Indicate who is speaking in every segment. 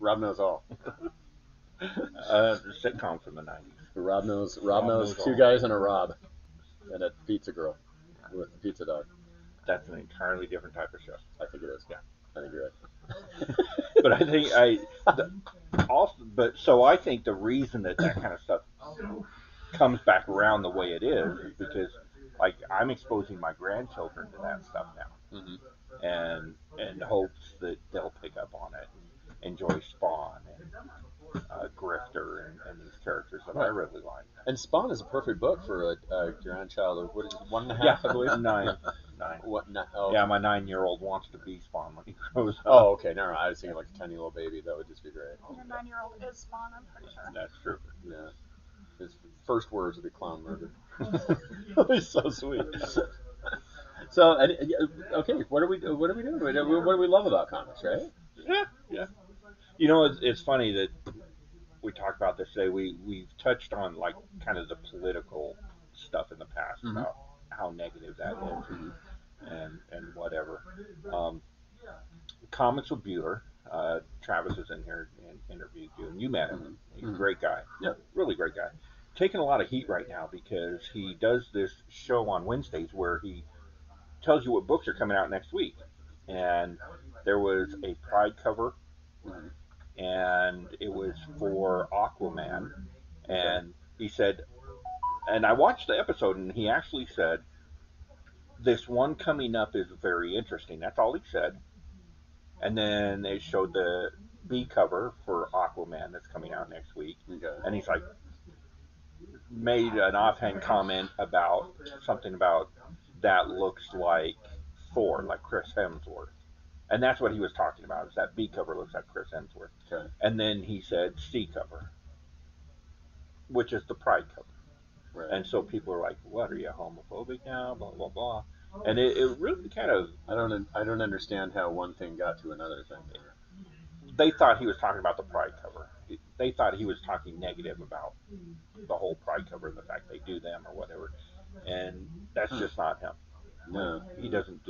Speaker 1: Rob knows all.
Speaker 2: Sitcom from the 90s.
Speaker 1: Rob knows two
Speaker 2: all.
Speaker 1: guys and a Rob, and a pizza girl with the pizza dog.
Speaker 2: That's an entirely different type of show.
Speaker 1: I think it is.
Speaker 2: Yeah.
Speaker 1: I think you're right.
Speaker 2: But I think I think the reason that kind of stuff comes back around the way it is because like I'm exposing my grandchildren to that stuff now, and hopes that they'll pick up on it and enjoy Spawn and Grifter and these characters that I really like.
Speaker 1: And Spawn is a perfect book for a grandchild of what is it, 1.5, I believe.
Speaker 2: Nine.
Speaker 1: What? Oh.
Speaker 2: Yeah, my 9-year-old wants to be Spawn when he grows up.
Speaker 1: Oh, okay. Never mind. I was thinking like a tiny little baby. That would just be great.
Speaker 3: Your 9-year-old is Spawn, I'm pretty sure.
Speaker 2: That's true.
Speaker 1: Yeah. His first words would be clown murder. That was so sweet. So, okay, what are we doing? What do we love about comics, right?
Speaker 2: Yeah. You know, it's funny that we talked about this today. We've touched on like kind of the political stuff in the past about how negative that is and whatever. Comics with Bueller. Travis was in here and interviewed you, and you met him. He's a great guy.
Speaker 1: Yeah,
Speaker 2: really great guy. Taking a lot of heat right now because he does this show on Wednesdays where he tells you what books are coming out next week. And there was a Pride cover, and it was for Aquaman. And he said, and I watched the episode, and he actually said, this one coming up is very interesting. That's all he said. And then they showed the B cover for Aquaman that's coming out next week.
Speaker 1: Okay.
Speaker 2: And he's like, made an offhand comment about something about that looks like Thor, like Chris Hemsworth. And that's what he was talking about, is that B cover looks like Chris Hemsworth.
Speaker 1: Okay.
Speaker 2: And then he said C cover, which is the Pride cover.
Speaker 1: Right.
Speaker 2: And so people are like, what, are you homophobic now? Blah, blah, blah. And it really kind of...
Speaker 1: I don't understand how one thing got to another thing.
Speaker 2: They thought he was talking about the Pride cover. They thought he was talking negative about the whole Pride cover and the fact they do them or whatever. And that's just not him.
Speaker 1: No.
Speaker 2: He doesn't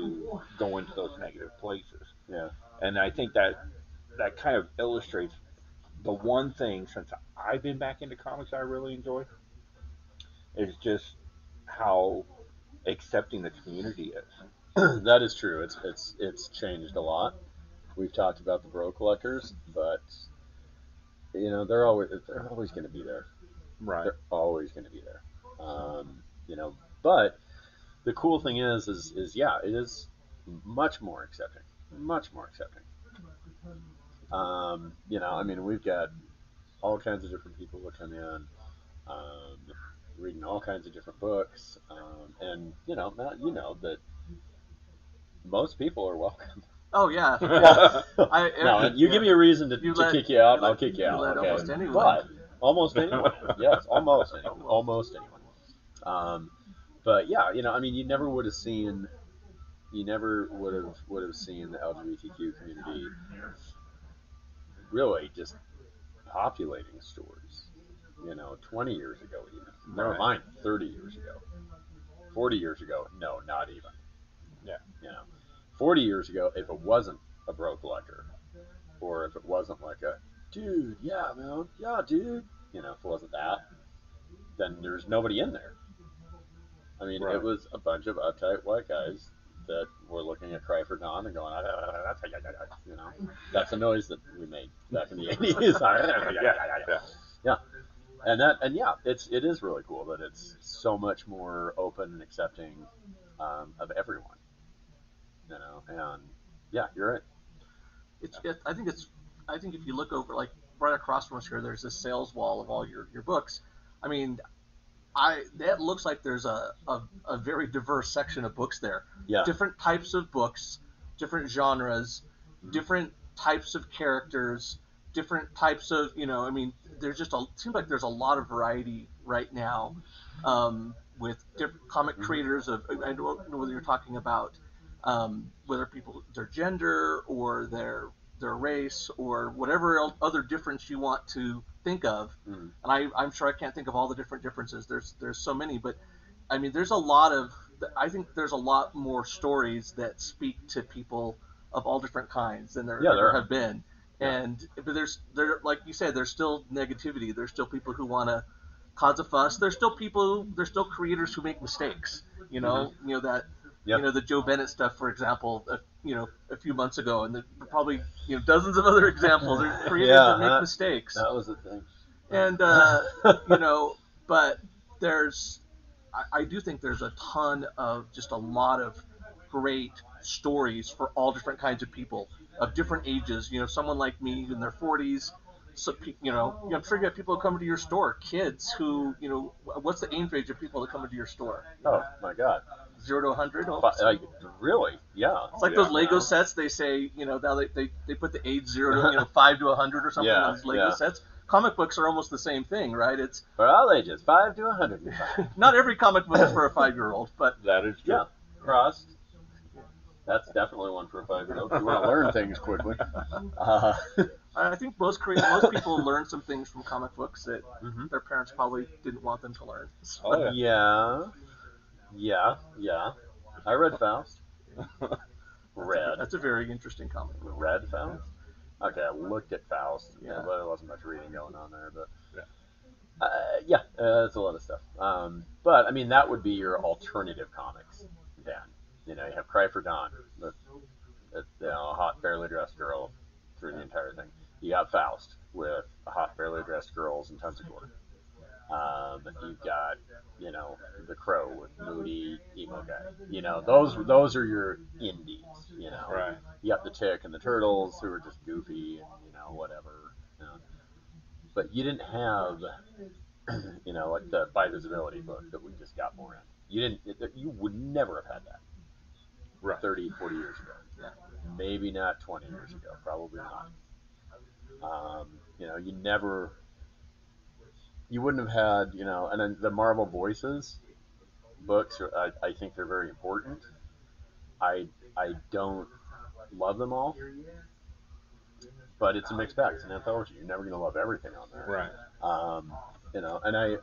Speaker 2: go into those negative places.
Speaker 1: Yeah.
Speaker 2: And I think that kind of illustrates the one thing since I've been back into comics I really enjoy is just how accepting the community is.
Speaker 1: That is true. It's changed a lot. We've talked about the bro collectors, but you know they're always going to be there.
Speaker 2: Right.
Speaker 1: They're always going to be there. You know, but the cool thing is yeah, it is much more accepting. Much more accepting. You know, I mean, we've got all kinds of different people that come in, reading all kinds of different books, and you know that most people are welcome.
Speaker 4: Oh yeah.
Speaker 1: No, you give me a reason to kick you out, I'll kick you out. Okay.
Speaker 4: Almost anyone.
Speaker 1: But almost anyone. Yes, almost anyone. Almost anyone. But yeah, you know, I mean, you never would have seen the LGBTQ community really just populating stores. You know, 20 years ago even. Never mind 30 years ago. 40 years ago, no, not even.
Speaker 2: Yeah.
Speaker 1: You know, 40 years ago, if it wasn't a bro collector, or if it wasn't like a, dude, yeah, man, yeah, dude, you know, if it wasn't that, then there's nobody in there. I mean,
Speaker 2: Right.
Speaker 1: It was a bunch of uptight white guys that were looking at Cry for Dawn and going, you know, that's a noise that we made back in the 80s. Yeah. And yeah, it is really cool that it's so much more open and accepting of everyone. You know, and yeah, you're right.
Speaker 4: I think if you look over, like right across from us here, there's this sales wall of all your books. I mean, that looks like there's a very diverse section of books there.
Speaker 1: Yeah.
Speaker 4: Different types of books, different genres, different types of characters, different types of, you know, I mean, there's just seems like there's a lot of variety right now, with different comic creators I don't know whether you're talking about whether people, their gender or their race or whatever other difference you want to think of. And I'm sure I can't think of all the different differences. There's so many, but I mean, I think there's a lot more stories that speak to people of all different kinds than there have been. But there, like you said, there's still negativity. There's still people who want to cause a fuss. There's still creators who make mistakes. The Joe Bennett stuff, for example, a few months ago, and probably dozens of other examples. There's creators that make mistakes.
Speaker 1: That was the thing.
Speaker 4: And but I do think there's a ton of just a lot of great stories for all different kinds of people of different ages. Someone like me in their 40s. So, I'm sure you have people who come into your store, kids who, what's the age range of people that come into your store?
Speaker 1: Oh my God.
Speaker 4: 0 to 100?
Speaker 1: Really? Yeah.
Speaker 4: It's like those Lego sets. They say, now they put the age 0 to 5 to 100 or something on these Lego sets. Comic books are almost the same thing, right? It's
Speaker 1: for all ages, 5 to 100.
Speaker 4: Not every comic book is for a 5-year-old, but
Speaker 2: that is true.
Speaker 1: Yeah, Frost. That's definitely one for a 5-year-old. If you want to learn things quickly.
Speaker 4: I think most people learn some things from comic books that their parents probably didn't want them to learn.
Speaker 1: So. Yeah. I read Faust.
Speaker 4: That's a very interesting comic book.
Speaker 1: Read Faust? Okay, I looked at Faust. Yeah, but there wasn't much reading going on there. But that's a lot of stuff. But I mean, that would be your alternative comics. Then you have Cry for Dawn, a hot, barely dressed girl through the entire thing. You got Faust with hot, barely dressed girls and tons of gore. You've got The Crow with moody emo guy. Those are your indies.
Speaker 2: Right.
Speaker 1: You got the Tick and the Turtles who are just goofy and whatever. But you didn't have like the By Visibility book that we just got more in. You would never have had that.
Speaker 2: Right.
Speaker 1: 30, 40 years ago. Yeah. Maybe not 20 years ago. Probably not. You wouldn't have had, and then the Marvel Voices books, I think they're very important. I don't love them all, but it's a mixed bag. It's an anthology. You're never going to love everything on there.
Speaker 2: Right.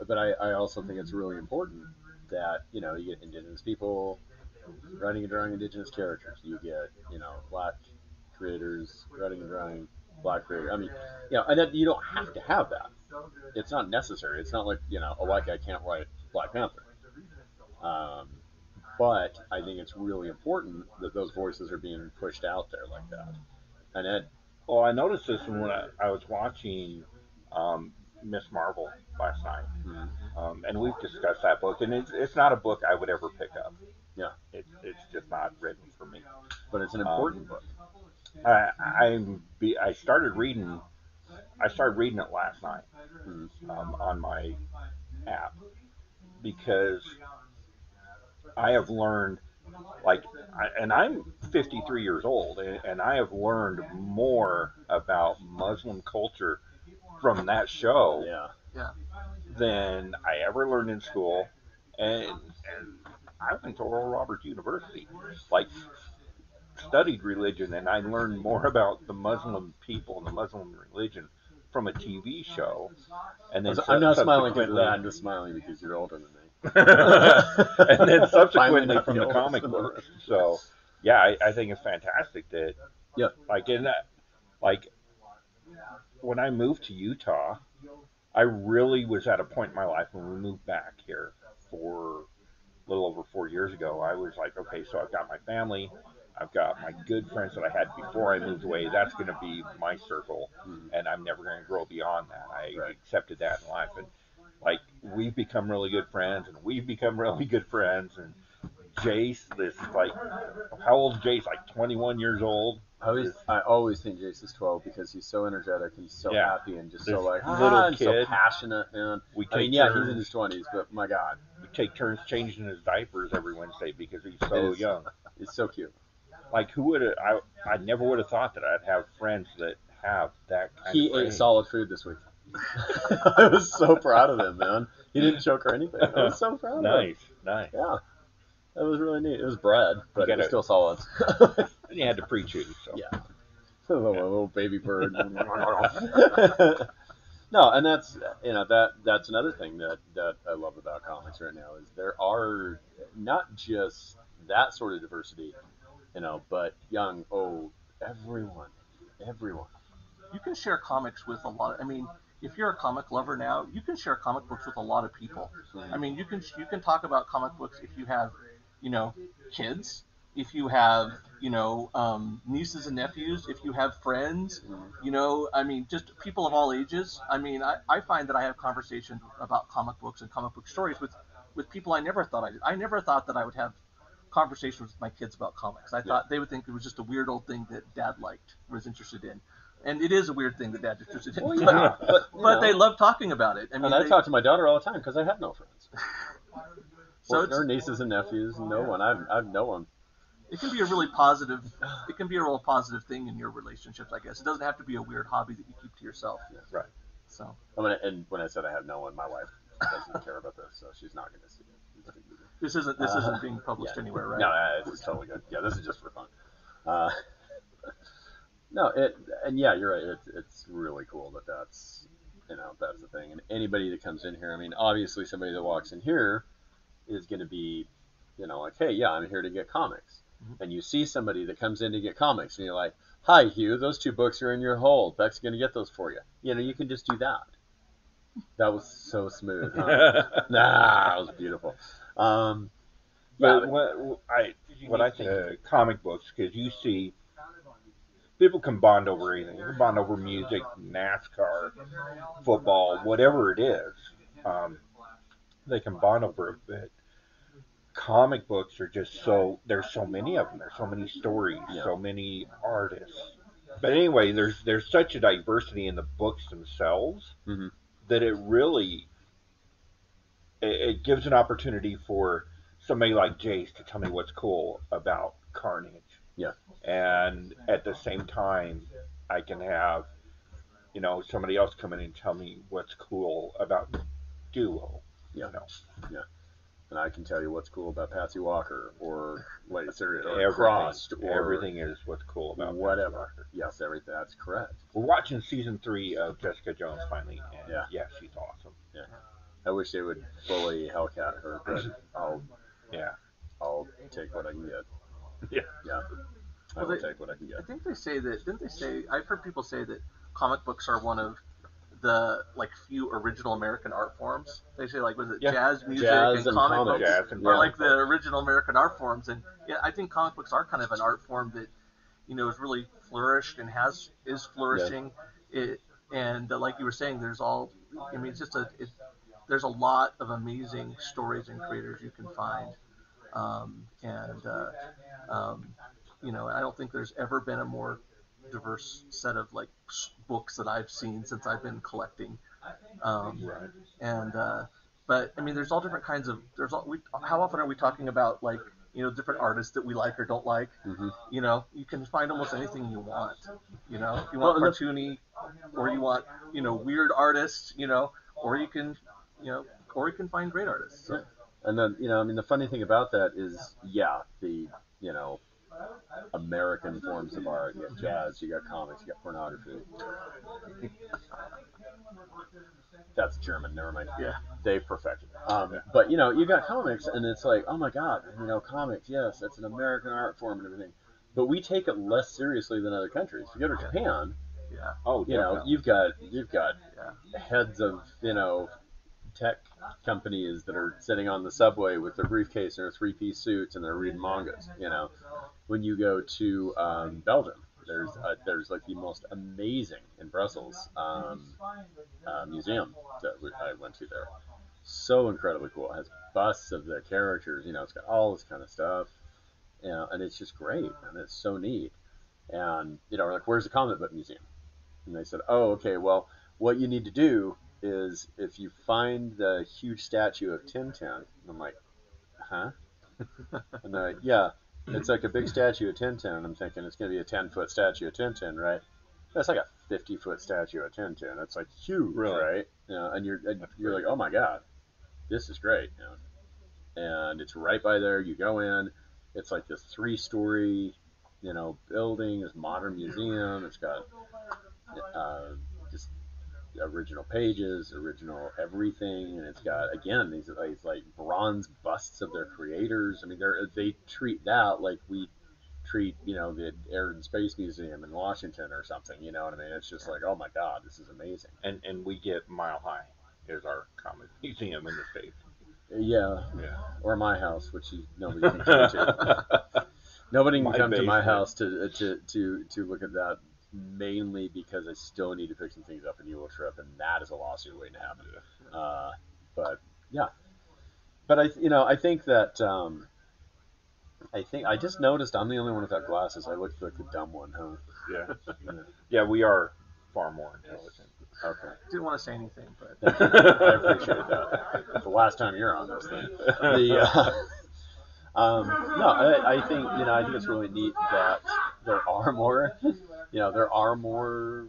Speaker 1: But I also think it's really important that, you get Indigenous people writing and drawing Indigenous characters. You get, Black creators writing and drawing Black creators. I mean, and that you don't have to have that. It's not necessary. It's not like, a white guy can't write Black Panther. But I think it's really important that those voices are being pushed out there like that. And Ed.
Speaker 2: Well, I noticed this when I was watching Miss Marvel last night.
Speaker 1: Mm-hmm.
Speaker 2: And we've discussed that book, and it's not a book I would ever pick up.
Speaker 1: Yeah.
Speaker 2: It's just not written for me.
Speaker 1: But it's an important book.
Speaker 2: I started reading it last night on my app because I have learned, and I'm 53 years old, and I have learned more about Muslim culture from that show than I ever learned in school, and I went to Oral Roberts University, studied religion, and I learned more about the Muslim people and the Muslim religion from a TV show. And then
Speaker 1: I'm not smiling because of that. I'm just smiling because you're older than me.
Speaker 2: And then subsequently from the comic books. So, yeah, I think it's fantastic that, when I moved to Utah, I really was at a point in my life when we moved back here for a little over 4 years ago. I was like, okay, so I've got my family. I've got my good friends that I had before I moved away. That's going to be my circle, and I'm never going to grow beyond that. I accepted that in life, and we've become really good friends, and And Jace, how old is Jace? 21 years old.
Speaker 1: I always think Jace is 12 because he's so energetic, he's so happy, and just
Speaker 2: this
Speaker 1: so
Speaker 2: little kid,
Speaker 1: so passionate, man. He's in his 20s, but my God,
Speaker 2: we take turns changing his diapers every Wednesday because he's so young.
Speaker 1: He's so cute.
Speaker 2: Who would have? I never would have thought that I'd have friends that have that kind of
Speaker 1: He ate solid food this week. I was so proud of him, man. He didn't choke or anything. I was so proud of him.
Speaker 2: Nice.
Speaker 1: Yeah. That was really neat. It was bread, but it was still solid.
Speaker 2: And you had to pre-chew, so.
Speaker 1: Yeah. A little baby bird. No, and that's that's another thing that I love about comics right now is there are not just that sort of diversity, but young, old, everyone
Speaker 4: you can share comics with a lot. I mean, if you're a comic lover now, you can share comic books with a lot of people. I mean, you can talk about comic books if you have, kids, if you have, nieces and nephews, if you have friends, I mean, just people of all ages. I mean, I find that I have conversations about comic books and comic book stories with people I never thought I did. I never thought that I would have conversations with my kids about comics. I thought they would think it was just a weird old thing that Dad liked, was interested in. And it is a weird thing that Dad's interested in.
Speaker 1: Well, yeah,
Speaker 4: but they love talking about it. I mean,
Speaker 1: and I talk to my daughter all the time because I have no friends.
Speaker 4: So
Speaker 1: or nieces and nephews, no one. I've no one.
Speaker 4: It can be a really positive. It can be a real positive thing in your relationships, I guess. It doesn't have to be a weird hobby that you keep to yourself.
Speaker 1: Yeah. Right.
Speaker 4: So.
Speaker 1: And when I said I have no one, my wife doesn't care about this, so she's not going to see it.
Speaker 4: This isn't being published anywhere, right?
Speaker 1: No, it's totally good. Yeah, this is just for fun. No, you're right. It's really cool that's the thing. And anybody that comes in here, I mean, obviously somebody that walks in here is going to be, like, hey, yeah, I'm here to get comics. Mm-hmm. And you see somebody that comes in to get comics, and you're like, hi, Hugh, those 2 books are in your hold. Beck's going to get those for you. You can just do that. That was so smooth. Huh? Nah, it was beautiful.
Speaker 2: But what I think of comic books, because you see people can bond over anything. You can bond over music, NASCAR, football, whatever it is. They can bond over it. But comic books are just there's so many of them. There's so many stories, so many artists. But anyway, there's such a diversity in the books themselves that it really it gives an opportunity for somebody like Jace to tell me what's cool about Carnage.
Speaker 1: Yeah.
Speaker 2: And at the same time, I can have, somebody else come in and tell me what's cool about Duo.
Speaker 1: Yeah. Yeah. And I can tell you what's cool about Patsy Walker or Crossed. Or
Speaker 2: everything is what's cool about
Speaker 1: whatever. Yes, everything. That's correct.
Speaker 2: We're watching season 3 of Jessica Jones finally, and she's awesome.
Speaker 1: Yeah. I wish they would fully Hellcat her, but I'll take what I can get. Yeah. I will take what I can get.
Speaker 4: I think they say that. Didn't they say? I've heard people say that comic books are one of the few original American art forms. They say was it jazz music and comic books are like the original American art forms, and I think comic books are kind of an art form that has really flourished and is flourishing. Yeah. And like you were saying, there's there's a lot of amazing stories and creators you can find, I don't think there's ever been a more diverse set of books that I've seen since I've been collecting.
Speaker 2: Right.
Speaker 4: And but I mean, there's all different kinds of. How often are we talking about different artists that we like or don't like?
Speaker 1: Mm-hmm.
Speaker 4: You can find almost anything you want. If you want cartoony, or you want weird artists, or you can find great artists. So.
Speaker 1: Yeah. And then the funny thing about that is the American forms of art. You got jazz, you got comics, you got pornography. That's German, never mind.
Speaker 4: Yeah.
Speaker 1: They've perfected it. But you got comics, and it's like, oh my god, comics, yes, that's an American art form and everything. But we take it less seriously than other countries. If you go to Japan, you've got heads of tech companies that are sitting on the subway with their briefcase and their 3-piece suits, and they're reading mangas. When you go to Belgium, there's the most amazing in Brussels museum that I went to there. So incredibly cool. It has busts of the characters. It's got all this kind of stuff. And it's just great, and it's so neat. And we're like, where's the comic book museum? And they said, oh, okay, well, what you need to do is if you find the huge statue of Tintin, and I'm like, huh? And they're like, yeah, it's like a big statue of Tintin, and I'm thinking it's going to be a 10-foot statue of Tintin, right? That's like a 50-foot statue of Tintin. It's huge, right? And you're like, oh my god, this is great. And it's right by there. You go in, it's like this 3-story, building, this modern museum. It's got just original pages, original everything, and it's got again these bronze busts of their creators. I mean, they treat that like we treat, the Air and Space Museum in Washington or something. You know what I mean? It's just like, oh my God, this is amazing.
Speaker 2: And we get Mile High as our comic museum in the States.
Speaker 1: Yeah.
Speaker 2: Yeah.
Speaker 1: Or my house, which nobody can come to. Nobody can come to my house to look at that, mainly because I still need to pick some things up in Euro Trip, and that is a lawsuit waiting to happen. But yeah, but I think that I just noticed I'm the only one without glasses. I look like the dumb one, huh?
Speaker 2: Yeah, we are far more intelligent.
Speaker 1: Okay.
Speaker 4: Didn't want to say anything, but
Speaker 1: Thank you. I appreciate that. It's the last time you're on this thing. No, I think I think it's really neat that there are more. There are more.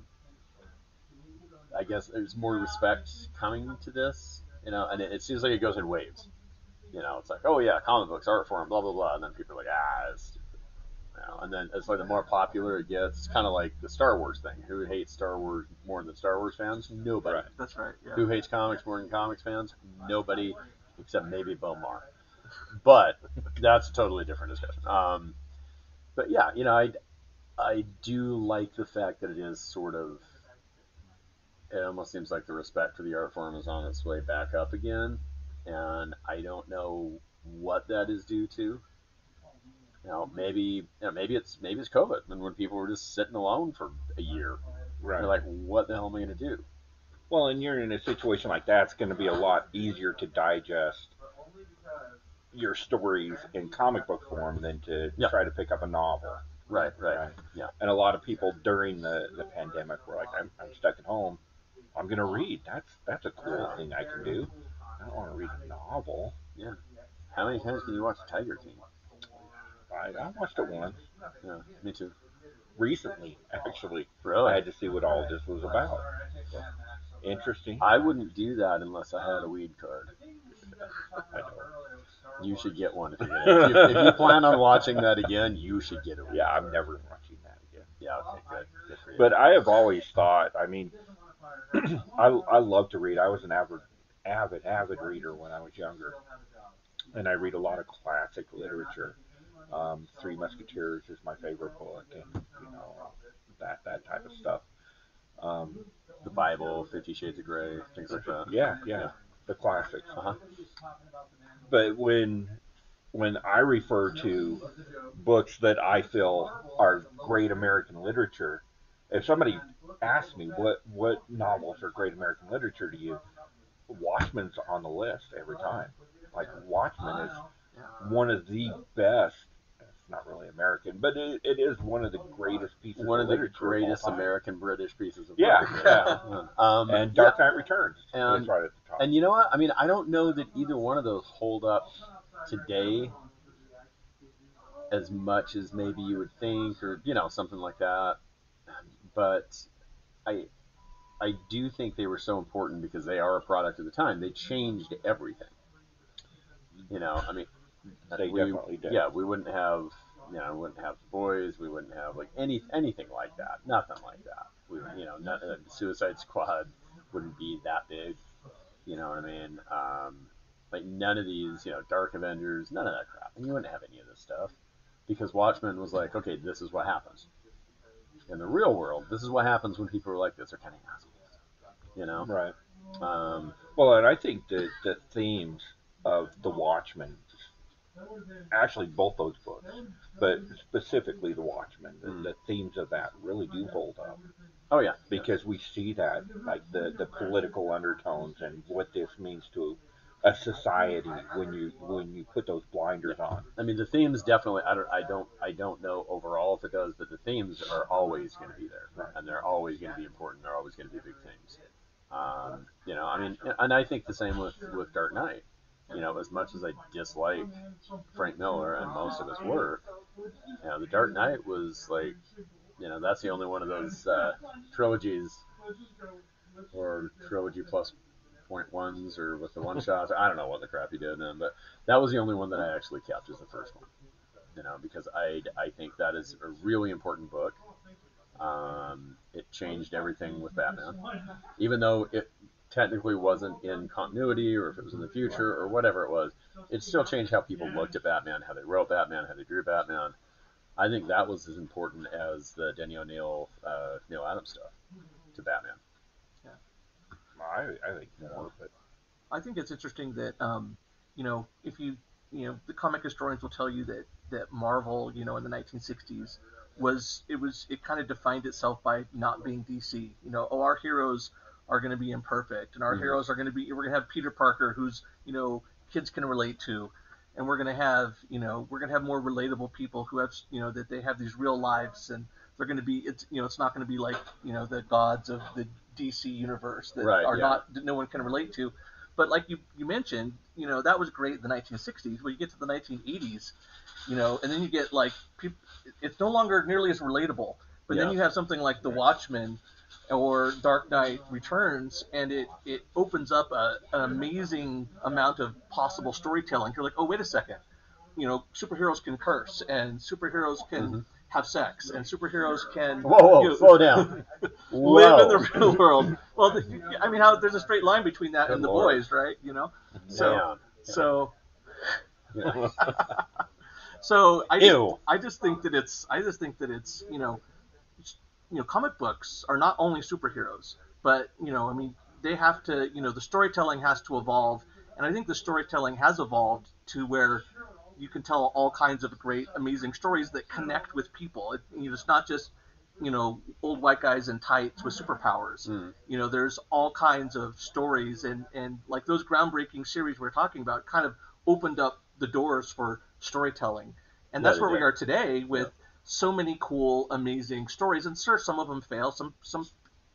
Speaker 1: I guess there's more respect coming to this. And it seems like it goes in waves. It's like, oh yeah, comic books, art form, blah blah blah, and then people are like, it's stupid. And then it's like the more popular it gets, it's kind of like the Star Wars thing. Who hates Star Wars more than Star Wars fans? Nobody.
Speaker 2: Right.
Speaker 4: that's right. Yeah.
Speaker 1: Who hates comics more than comics fans? Nobody, except maybe Bill Maher. But that's a totally different discussion. But yeah, I do like the fact that it is sort of. It almost seems like the respect for the art form is on its way back up again, and I don't know what that is due to. Maybe it's COVID, and when people were just sitting alone for a year,
Speaker 2: Right.
Speaker 1: They're like, what the hell am I going to do?
Speaker 2: Well, and you're in a situation like that, it's going to be a lot easier to digest your stories in comic book form than to try to pick up a novel.
Speaker 1: Right. Yeah.
Speaker 2: And a lot of people during the pandemic were like, I'm stuck at home. I'm going to read. That's a cool thing I can do. I don't want to read a novel.
Speaker 1: Yeah. How many times can you watch Tiger King?
Speaker 2: I watched it once.
Speaker 1: Yeah, me too.
Speaker 2: Recently, actually.
Speaker 1: Really?
Speaker 2: I had to see what all this was about. Interesting.
Speaker 1: I wouldn't do that unless I had a weed card.
Speaker 2: I know.
Speaker 1: You should get one if you get it. If you plan on watching that again, you should get a weed
Speaker 2: Yeah,
Speaker 1: card.
Speaker 2: I'm never watching that again.
Speaker 1: Yeah, okay, good for you.
Speaker 2: But I have always thought, I mean, I love to read. I was an avid reader when I was younger. And I read a lot of classic literature. Three Musketeers is my favorite book, and that type of stuff.
Speaker 1: The Bible, 50 Shades of Grey, things like that.
Speaker 2: Yeah, the classics.
Speaker 1: Uh-huh.
Speaker 2: But when I refer to books that I feel are great American literature, if somebody asks me what novels are great American literature to you, Watchmen's on the list every time. Like, Watchmen is one of the best. It's not really American, but it is one of the greatest pieces of literature.
Speaker 1: One of the greatest American-British pieces of
Speaker 2: literature. Yeah. And Dark Knight Returns is right at the top.
Speaker 1: And you know what? I mean, I don't know that either one of those hold up today as much as maybe you would think, or something like that. But I do think they were so important because they are a product of the time. They changed everything. I mean,
Speaker 2: they definitely did.
Speaker 1: Yeah, we wouldn't have, we wouldn't have The Boys. We wouldn't have like anything like that. Nothing like that. We, Suicide Squad wouldn't be that big. You know what I mean? Like none of these, Dark Avengers, none of that crap. And you wouldn't have any of this stuff because Watchmen was like, okay, this is what happens. In the real world, this is what happens when people are like this. They're kind of assholes.
Speaker 2: Right.
Speaker 1: Well,
Speaker 2: and I think that the themes of The Watchmen, actually both those books, but specifically The Watchmen, the themes of that really do hold up.
Speaker 1: Oh yeah,
Speaker 2: because we see that, like the political undertones and what this means to a society when you put those blinders on.
Speaker 1: I mean, the themes definitely. I don't know overall if it does, but the themes are always going to be there,
Speaker 2: right.
Speaker 1: And they're always going to be important. They're always going to be big themes. I mean, and I think the same with Dark Knight. As much as I dislike Frank Miller and most of his work, the Dark Knight was like, that's the only one of those trilogies or trilogy plus .1s or with the one shots. I don't know what the crap he did then, but that was the only one that I actually kept as the first one. Because I think that is a really important book. It changed everything with Batman, even though it technically wasn't in continuity, or if it was in the future or whatever it was, it still changed how people looked at Batman, how they wrote Batman, how they drew Batman. I think that was as important as the Denny O'Neil, Neil Adams stuff to Batman.
Speaker 4: Yeah.
Speaker 2: I think more, but
Speaker 4: I think it's interesting that if the comic historians will tell you that Marvel, in the 1960s it kind of defined itself by not being DC. Our heroes are going to be imperfect, and our heroes are going to be we're going to have Peter Parker, who's kids can relate to, and we're going to have more relatable people who have that they have these real lives, and they're going to be it's not going to be like the gods of the DC universe that that no one can relate to. But like you mentioned, that was great in the 1960s. When you get to the 1980s, and then you get it's no longer nearly as relatable. But then you have something like The Watchmen or Dark Knight Returns, and it opens up an amazing amount of possible storytelling. You're like, oh, wait a second. Superheroes can curse, and superheroes can have sex, and superheroes can
Speaker 1: slow down.
Speaker 4: live in the real world. Well, there's a straight line between that and The Boys, right? So I just think that it's comic books are not only superheroes, but they have to the storytelling has to evolve, and I think the storytelling has evolved to where you can tell all kinds of great, amazing stories that connect with people. It's not just old white guys in tights with superpowers. There's all kinds of stories, and like those groundbreaking series we're talking about kind of opened up the doors for storytelling, and that's where we are today with so many cool, amazing stories. And sure, some of them fail. Some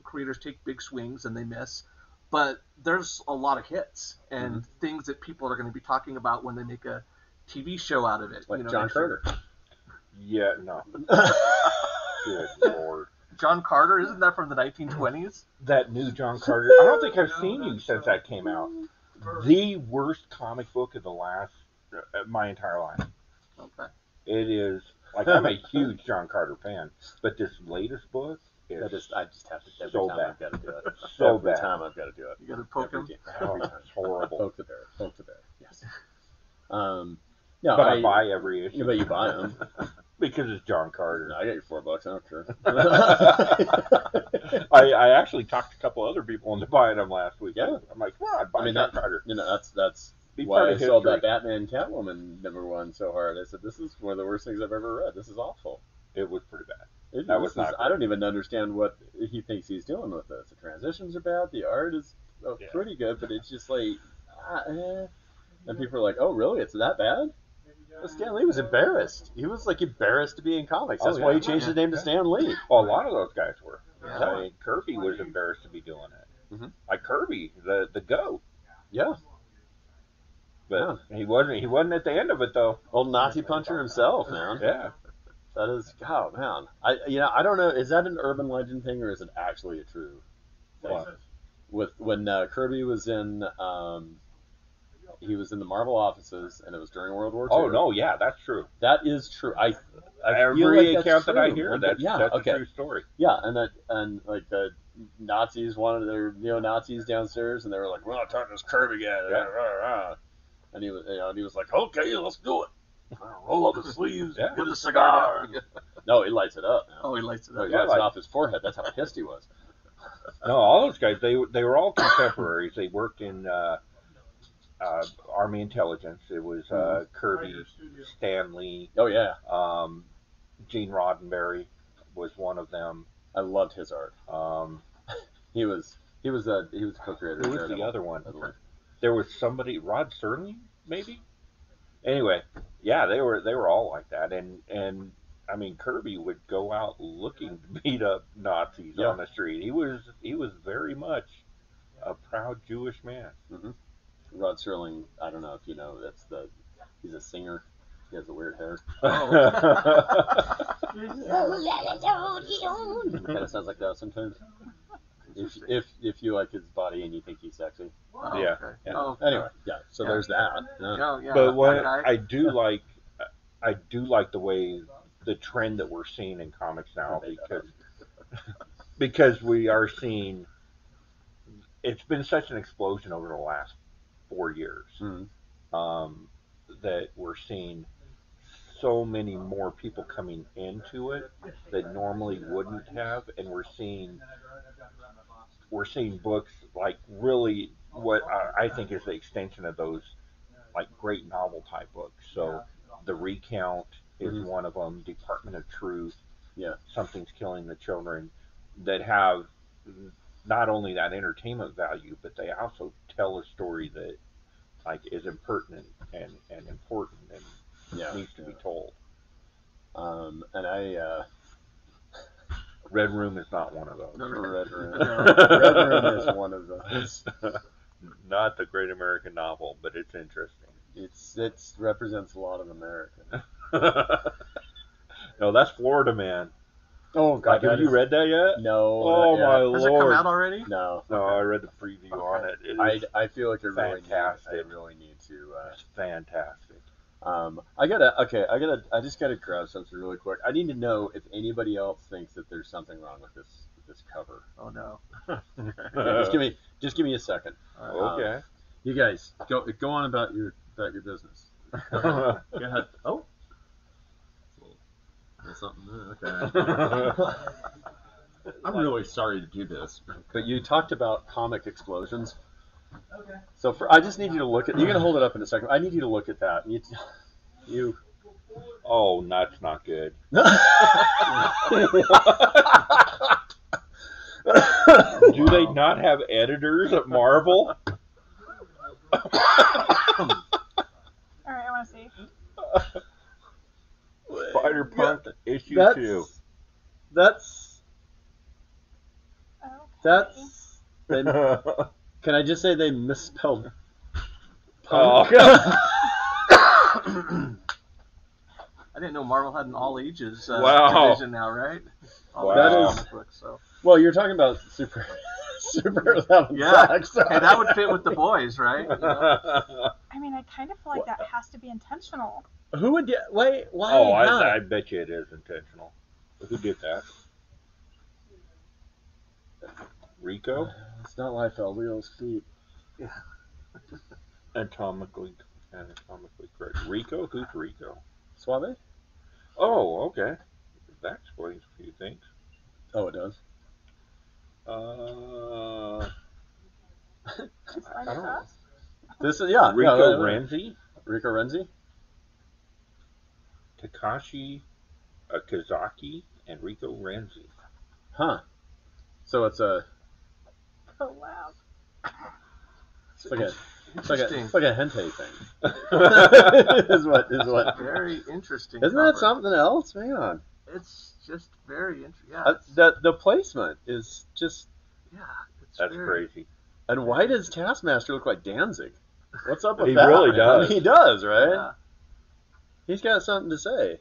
Speaker 4: creators take big swings and they miss, but there's a lot of hits and things that people are going to be talking about when they make a TV show out of it.
Speaker 1: Like John Carter.
Speaker 2: Yeah, no. Good Lord.
Speaker 4: John Carter, isn't that from the 1920s?
Speaker 2: That new John Carter. I don't think I've seen you since that came out. The worst comic book of the last my entire life.
Speaker 4: Okay.
Speaker 2: It is I'm a huge John Carter fan, but this latest book is
Speaker 1: I just have to every
Speaker 2: so
Speaker 1: time
Speaker 2: bad.
Speaker 1: I've got to do it.
Speaker 2: So
Speaker 1: every
Speaker 2: bad.
Speaker 1: time I've got to do it.
Speaker 4: You got to poke him.
Speaker 1: Every time.
Speaker 2: It's horrible.
Speaker 1: Poke the bear. Poke the bear. Yes.
Speaker 2: No,
Speaker 1: but
Speaker 2: I buy every issue.
Speaker 1: But you buy them
Speaker 2: because it's John Carter.
Speaker 1: No, I got you $4. I don't care.
Speaker 2: I actually talked to a couple other people into buying them last week.
Speaker 1: Yeah.
Speaker 2: I'm like, come on, buy John Carter.
Speaker 1: That's
Speaker 2: Be
Speaker 1: why
Speaker 2: part
Speaker 1: I
Speaker 2: of
Speaker 1: sold
Speaker 2: history.
Speaker 1: that Batman Catwoman #1 so hard. I said, this is one of the worst things I've ever read. This is awful.
Speaker 2: It was pretty bad.
Speaker 1: That was not. I don't even understand what he thinks he's doing with this. The transitions are bad. The art is pretty good, but it's just like, And people are like, oh, really? It's that bad? Well, Stan Lee was embarrassed. He was embarrassed to be in comics. That's why he changed his name to Stan Lee.
Speaker 2: Well, a lot of those guys were.
Speaker 1: Yeah.
Speaker 2: I mean, Kirby was embarrassed to be doing it. Like Kirby, the goat.
Speaker 1: Yeah.
Speaker 2: But he wasn't at the end of it though.
Speaker 1: Old Nazi puncher himself, man.
Speaker 2: Yeah.
Speaker 1: That is, oh man. I don't know. Is that an urban legend thing or is it actually a true thing? When Kirby was in, he was in the Marvel offices, and it was during World War II.
Speaker 2: Oh no, yeah, that's true.
Speaker 1: That is true.
Speaker 2: Every account that I hear, that's a true story.
Speaker 1: Yeah, and the Nazis wanted their neo-Nazis downstairs, and they were like, "We're not talking to this Kirby guy." Yeah. And he was like, "Okay, let's do it. Roll up the sleeves, get a cigar." No, he lights it up. Man.
Speaker 4: Oh, he lights it
Speaker 1: No,
Speaker 4: up.
Speaker 1: he lights it off his forehead. That's how pissed he was.
Speaker 2: No, all those guys, they were all contemporaries. They worked in Army Intelligence. It was Kirby, Stan Lee.
Speaker 1: Oh yeah.
Speaker 2: Gene Roddenberry was one of them.
Speaker 1: I loved his art. He was a co-creator.
Speaker 2: Who was the other one? There was somebody, Rod Serling, maybe. Anyway, yeah, they were all like that, and I mean Kirby would go out looking to beat up Nazis on the street. He was very much a proud Jewish man.
Speaker 1: Rod Serling, I don't know if you know, he's a singer. He has a weird hair. It kind of sounds like that sometimes. If you like his body and you think he's sexy.
Speaker 2: Yeah.
Speaker 4: Okay.
Speaker 1: Yeah.
Speaker 4: Oh,
Speaker 1: Anyway, yeah. So there's that.
Speaker 4: yeah.
Speaker 2: But what I do like the way the trend that we're seeing in comics now, because we are seeing it's been such an explosion over the last 4 years that we're seeing so many more people coming into it that normally wouldn't have, and we're seeing books like really what I think is the extension of those like great novel type books. So the Recount is one of them. Department of Truth.
Speaker 1: Yeah.
Speaker 2: Something's Killing the Children, that have not only that entertainment value, but they also tell a story that like is impertinent and important and needs to be told.
Speaker 1: And
Speaker 2: Red Room is not one of those.
Speaker 1: Red Room. Red Room is one of those.
Speaker 2: Not the great American novel, but it's interesting.
Speaker 1: It represents a lot of America.
Speaker 2: No, that's Florida Man.
Speaker 1: Oh God,
Speaker 2: have you read that yet?
Speaker 1: No.
Speaker 2: Oh my Lord!
Speaker 4: Has it come out already?
Speaker 1: No.
Speaker 2: No, I read the preview on it.
Speaker 1: I feel like I really need to.
Speaker 2: It's fantastic.
Speaker 1: I just gotta grab something really quick. I need to know if anybody else thinks that there's something wrong with this cover.
Speaker 4: Oh no.
Speaker 1: Okay, just give me a second.
Speaker 2: Okay.
Speaker 1: You guys go on about your business. Go ahead. Oh. There's something there. Okay. I'm really sorry to do this, but you talked about comic explosions. Okay. So I just need you to look at. You're gonna hold it up in a second. I need you to look at that. You.
Speaker 2: Oh, that's not good. Do they not have editors at Marvel?
Speaker 3: All right, I want to see.
Speaker 2: Spider-Punk issue 2.
Speaker 3: Okay.
Speaker 1: Can I just say they misspelled
Speaker 2: punk?
Speaker 4: I didn't know Marvel had an all ages division now, right?
Speaker 2: Wow.
Speaker 1: Well, you're talking about super 11.
Speaker 4: Yeah, so. And that would fit with the boys, right? You know?
Speaker 3: I mean, I kind of feel like that has to be intentional.
Speaker 1: Who would why?
Speaker 2: Oh, I bet you it is intentional. Who did that? Rico?
Speaker 1: It's not Liefeld. Leo's feet.
Speaker 4: Yeah.
Speaker 2: Anatomically correct. Rico? Who's Rico?
Speaker 1: Suave?
Speaker 2: Oh, okay. That explains a few things.
Speaker 1: Oh, it does?
Speaker 3: I don't know.
Speaker 1: This is,
Speaker 2: Rico Renzi?
Speaker 1: Rico Renzi?
Speaker 2: Takashi Kazaki and Rico Renzi.
Speaker 1: Huh. So it's a...
Speaker 3: Oh, wow.
Speaker 1: It's like a hentai thing. is what.
Speaker 4: Very interesting.
Speaker 1: Isn't that something else? Man.
Speaker 4: It's just very interesting. Yeah.
Speaker 1: The placement is just.
Speaker 4: Yeah.
Speaker 2: That's crazy.
Speaker 1: And why does Taskmaster look like Danzig? What's up with
Speaker 2: that?
Speaker 1: He really
Speaker 2: man? Does.
Speaker 1: He does, right?
Speaker 4: Yeah.
Speaker 1: He's got something to say.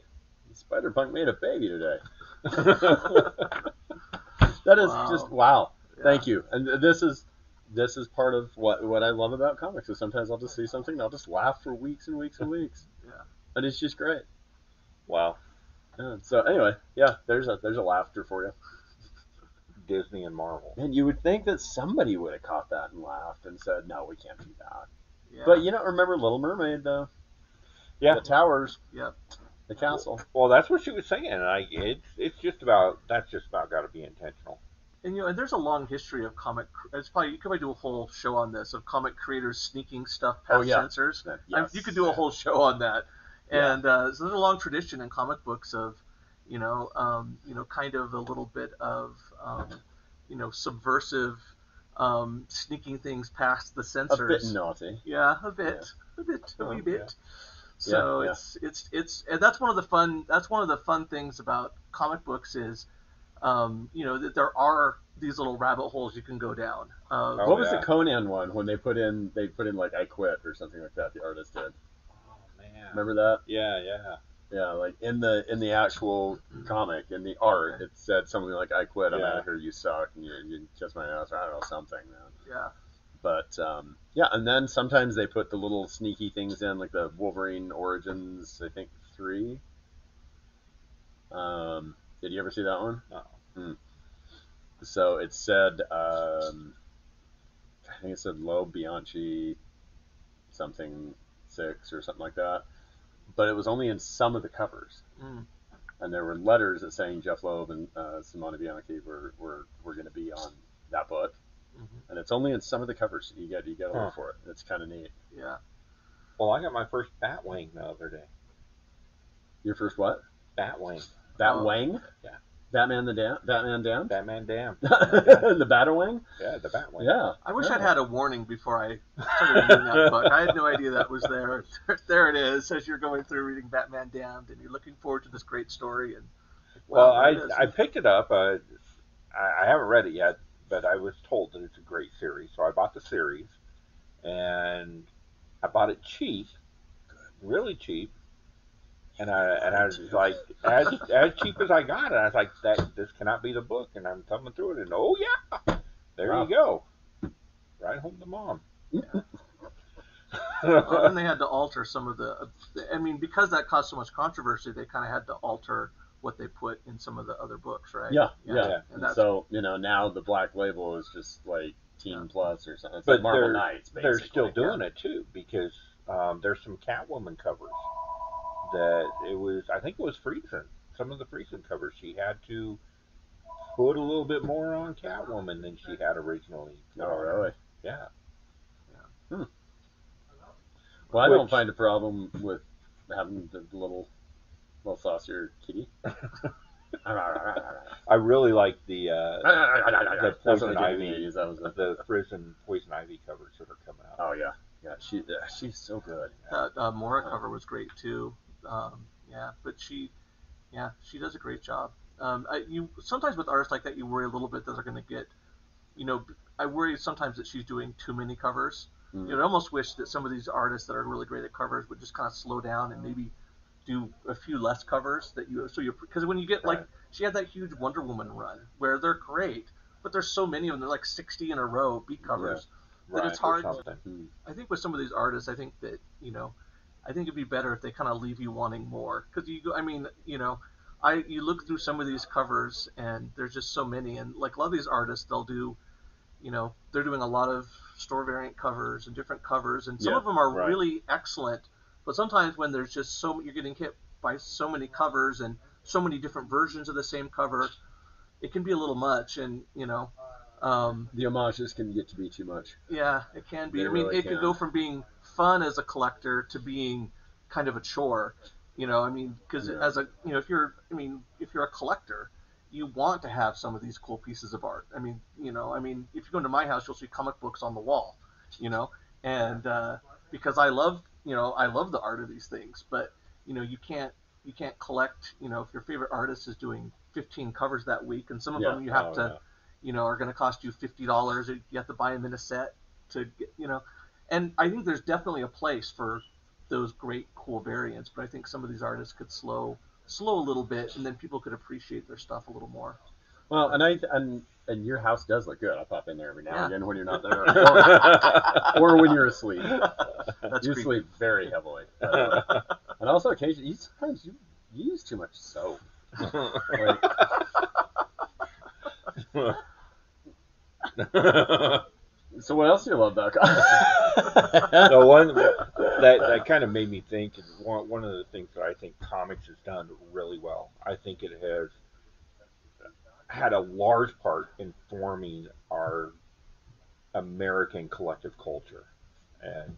Speaker 1: Spider-Punk made a baby today. That is just wow. Yeah. Thank you. And this is part of what I love about comics. Is sometimes I'll just see something and I'll just laugh for weeks and weeks and weeks.
Speaker 4: Yeah.
Speaker 1: And it's just great.
Speaker 2: Wow.
Speaker 1: Yeah. So anyway, yeah, there's a laughter for you.
Speaker 2: Disney and Marvel.
Speaker 1: And you would think that somebody would have caught that and laughed and said, "No, we can't do that."
Speaker 4: Yeah.
Speaker 1: But remember Little Mermaid though?
Speaker 2: Yeah.
Speaker 1: The towers.
Speaker 4: Yep.
Speaker 1: The castle.
Speaker 2: Well, that's what she was saying. It's just about got to be intentional.
Speaker 4: And and there's a long history of comic. You could probably do a whole show on this of comic creators sneaking stuff past censors.
Speaker 1: Yes.
Speaker 4: You could do a whole show on that. Yeah. And so there's a long tradition in comic books of, kind of a little bit of, subversive, sneaking things past the censors.
Speaker 1: A bit naughty.
Speaker 4: Yeah, a bit, a wee bit. Yeah. So it's and that's one of the fun things about comic books is. That there are these little rabbit holes you can go down.
Speaker 1: What was the Conan one when they put in like "I quit" or something like that? The artist did.
Speaker 2: Oh man.
Speaker 1: Remember that?
Speaker 2: Yeah.
Speaker 1: Yeah, like in the actual comic, in the art, it said something like "I quit. I'm out of here. You suck. And you kiss my ass." I don't know, something, man.
Speaker 4: Yeah.
Speaker 1: But and then sometimes they put the little sneaky things in, like the Wolverine Origins, I think 3. Did you ever see that one?
Speaker 2: No.
Speaker 1: So it said, I think it said Lo Bianchi something 6 or something like that. but it was only in some of the covers. And there were letters that saying Jeff Loeb and Simone Bianchi were going to be on that book. And it's only in some of the covers. You got to look for it. It's kind of neat.
Speaker 4: Yeah.
Speaker 2: Well, I got my first Batwing the other day.
Speaker 1: Your first what?
Speaker 2: Batwing.
Speaker 1: Batwang?
Speaker 2: Yeah.
Speaker 1: Batman Dam?
Speaker 2: Batman Dam.
Speaker 1: The Batwing?
Speaker 2: Yeah, the Batwing.
Speaker 1: Yeah.
Speaker 4: I wish I'd had a warning before I started reading that book. I had no idea that was there. There it is, as you're going through reading Batman Damned, and you're looking forward to this great story. And
Speaker 2: well, I picked it up. I haven't read it yet, but I was told that it's a great series, so I bought the series, and I bought it cheap, really cheap. And I was like, as cheap as I got it, I was like, this cannot be the book. And I'm thumbing through it, and oh yeah, there you go, right home to mom.
Speaker 4: Well, then they had to alter some of the. I mean, because that caused so much controversy, they kind of had to alter what they put in some of the other books, right?
Speaker 1: Yeah.
Speaker 4: And that's,
Speaker 1: so now the Black Label is just like Teen Plus or something. It's
Speaker 2: but
Speaker 1: like Marvel Knights. Basically.
Speaker 2: They're still doing it too, because there's some Catwoman covers that I think it was Friesen. Some of the Friesen covers, she had to put a little bit more on Catwoman than she had originally.
Speaker 1: Oh, really?
Speaker 2: Yeah.
Speaker 1: Well, I don't find a problem with having the little saucier kitty.
Speaker 2: I really like the Poison Ivy, the Friesen Poison Ivy covers that are coming out.
Speaker 1: Oh yeah, she's so good.
Speaker 4: That Mora cover was great too. But she does a great job. You sometimes with artists like that, you worry a little bit that they're going to get, I worry sometimes that she's doing too many covers. I almost wish that some of these artists that are really great at covers would just kind of slow down and maybe do a few less covers because when you get like she had that huge Wonder Woman run where they're great, but there's so many of them, they're like 60 in a row beat covers that it's hard. I think with some of these artists, I think that I think it'd be better if they kind of leave you wanting more, because you look through some of these covers and there's just so many, and like a lot of these artists, they'll do, they're doing a lot of store variant covers and different covers, and some of them are really excellent, but sometimes when there's just you're getting hit by so many covers and so many different versions of the same cover, it can be a little much, and
Speaker 1: the homages can get to be too much.
Speaker 4: Yeah, it can be.
Speaker 1: It
Speaker 4: could go from being fun as a collector to being kind of a chore. Because if you're a collector, you want to have some of these cool pieces of art. If you go into my house, you'll see comic books on the wall, and because I love the art of these things, but you can't collect. If your favorite artist is doing 15 covers that week, and some of them you have to. Are going to cost you $50. You have to buy them in a set to get, And I think there's definitely a place for those great, cool variants. But I think some of these artists could slow a little bit, and then people could appreciate their stuff a little more.
Speaker 1: Well, and your house does look good. I pop in there every now and again when you're not there, or when you're asleep. You sleep very heavily, and also occasionally sometimes you use too much soap. So what else do you love about comics?
Speaker 2: So one that kind of made me think, one of the things that I think comics has done really well, I think it has had a large part in forming our American collective culture. And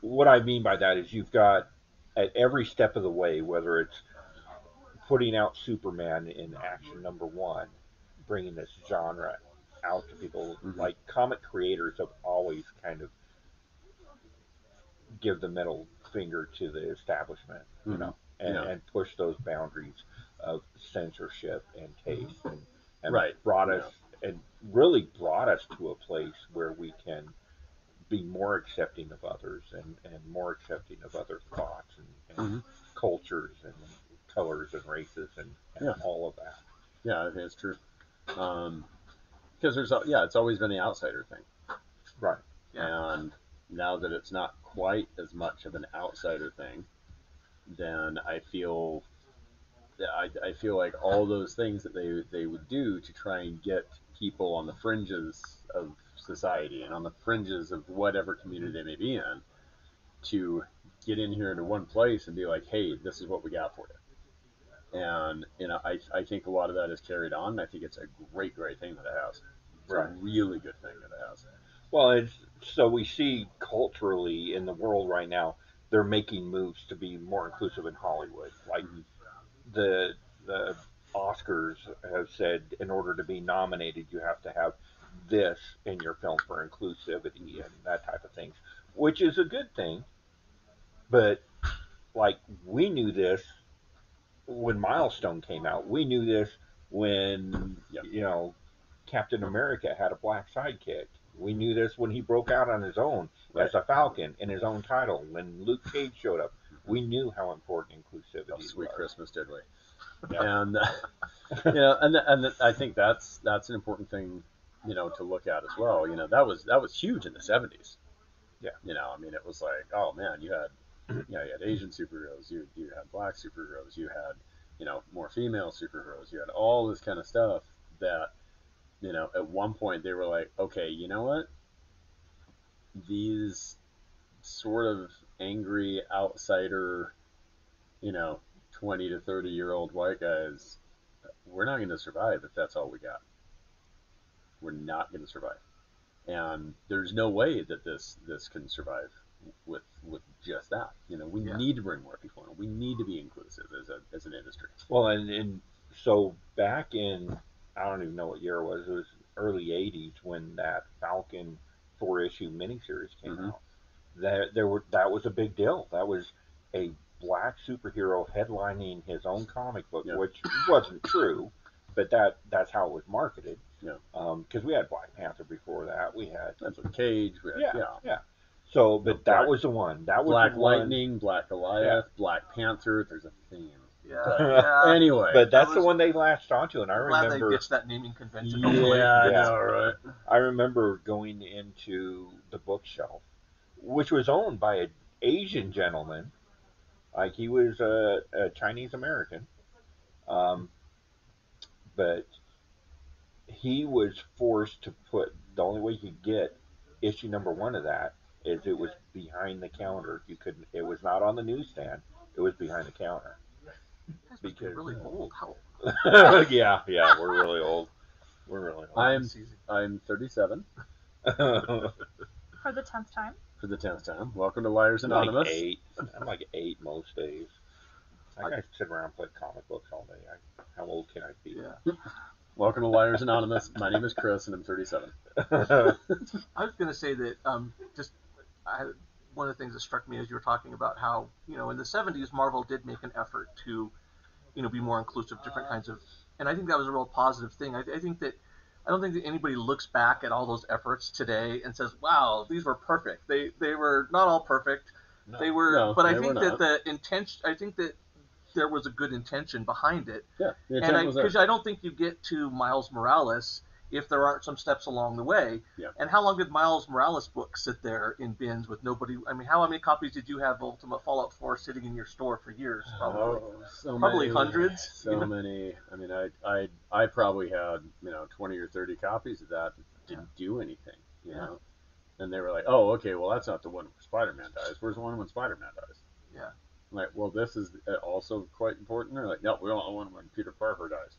Speaker 2: what I mean by that is you've got at every step of the way, whether it's putting out Superman in Action #1, bringing this genre out to people, like comic creators have always kind of give the middle finger to the establishment, and push those boundaries of censorship and taste, and brought us and really brought us to a place where we can be more accepting of others and more accepting of other thoughts and cultures and colors and races and all of that.
Speaker 1: Yeah, I think it's true. Because it's always been the outsider thing,
Speaker 2: right?
Speaker 1: And now that it's not quite as much of an outsider thing, then I feel like all those things that they would do to try and get people on the fringes of society and on the fringes of whatever community they may be in to get in here into one place and be like, hey, this is what we got for you. And I think a lot of that is carried on. And I think it's a great thing that it has. It's a really good thing that it has.
Speaker 2: Well, so we see culturally in the world right now, they're making moves to be more inclusive in Hollywood. Like the Oscars have said, in order to be nominated, you have to have this in your film for inclusivity and that type of things, which is a good thing. But like, we knew this when Milestone came out. We knew this when Captain America had a black sidekick. We knew this when he broke out on his own as a Falcon in his own title. When Luke Cage showed up, we knew how important inclusivity was.
Speaker 1: Sweet Christmas, did we? Yeah. And and I think that's an important thing, to look at as well. That was huge in the 70s.
Speaker 2: Yeah.
Speaker 1: I mean, it was like, oh man, you had Asian superheroes, you had black superheroes, you had more female superheroes, you had all this kind of stuff that at one point they were like, okay, you know what? These sort of angry outsider, 20 to 30-year-old white guys, we're not going to survive if that's all we got. We're not going to survive. And there's no way that this can survive with just that. We need to bring more people in. We need to be inclusive as an industry.
Speaker 2: Well, and so back in, I don't even know what year it was early 80s when that Falcon 4-issue miniseries came out. That was a big deal. That was a black superhero headlining his own comic book, which wasn't true, but that's how it was marketed.
Speaker 1: Yeah.
Speaker 2: Because we had Black Panther before that. We had
Speaker 1: Cage.
Speaker 2: Yeah. So, but that was the one. That was
Speaker 1: Black
Speaker 2: the one.
Speaker 1: Lightning, Black Goliath, Black Panther. There's a theme.
Speaker 4: Yeah.
Speaker 1: But anyway.
Speaker 2: But that's the one they latched onto, and I remember.
Speaker 4: Glad they ditched that naming convention.
Speaker 1: Yeah, I know, right?
Speaker 2: I remember going into the bookshelf, which was owned by an Asian gentleman. Like, he was a Chinese American. But he was forced to put, the only way you could get issue number 1 of that is it was behind the counter. You couldn't. It was not on the newsstand. It was behind the counter.
Speaker 4: Because really old. How?
Speaker 2: yeah, we're really old. We're really old.
Speaker 1: I'm 37.
Speaker 3: For the 10th time.
Speaker 1: For the 10th time. Welcome to Liars Anonymous.
Speaker 2: I'm like 8 most days. I can sit around and play comic books all day. How old can I be?
Speaker 4: Yeah.
Speaker 1: Welcome to Liars Anonymous. My name is Chris, and I'm 37.
Speaker 4: I was going to say that one of the things that struck me as you were talking about how, in the 70s, Marvel did make an effort to, be more inclusive, different kinds of, and I think that was a real positive thing. I don't think that anybody looks back at all those efforts today and says, wow, these were perfect. They were not all perfect.
Speaker 1: No.
Speaker 4: They were,
Speaker 1: No,
Speaker 4: but I
Speaker 1: they
Speaker 4: think
Speaker 1: were
Speaker 4: that
Speaker 1: not.
Speaker 4: the intention, I think that there was a good intention behind it.
Speaker 1: Yeah, the
Speaker 4: And
Speaker 1: intent was there.
Speaker 4: because I don't think you get to Miles Morales if there aren't some steps along the way.
Speaker 1: Yeah.
Speaker 4: And how long did Miles Morales books sit there in bins with nobody? I mean, how many copies did you have of Ultimate Fallout 4 sitting in your store for years? Probably. Probably hundreds.
Speaker 1: So many. I mean, I probably had 20 or 30 copies of that. Didn't do anything. You know. And they were like, oh, okay, well, that's not the one where Spider-Man dies. Where's the one when Spider-Man dies?
Speaker 4: Yeah.
Speaker 1: I'm like, well, this is also quite important. They're like, no, we don't want one when Peter Parker dies.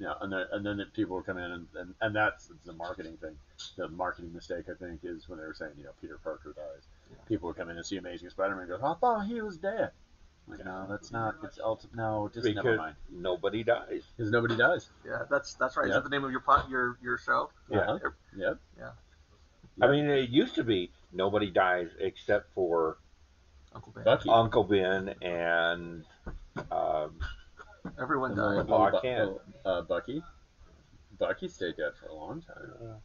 Speaker 1: Yeah, and then people will come in, and that's the marketing thing. The marketing mistake, I think, is when they were saying, Peter Parker dies. Yeah. People will come in and see Amazing Spider-Man and go, I thought he was dead. I'm like, no, that's not. It's no, just
Speaker 2: because
Speaker 1: never mind.
Speaker 2: Nobody dies.
Speaker 1: Because nobody dies.
Speaker 4: Yeah, that's right. Yep. Is that the name of your show?
Speaker 1: Yeah. Yep.
Speaker 4: Yeah.
Speaker 2: I mean, it used to be nobody dies except for Uncle Ben and
Speaker 4: everyone died.
Speaker 1: Bucky. Bucky stayed dead for a long time.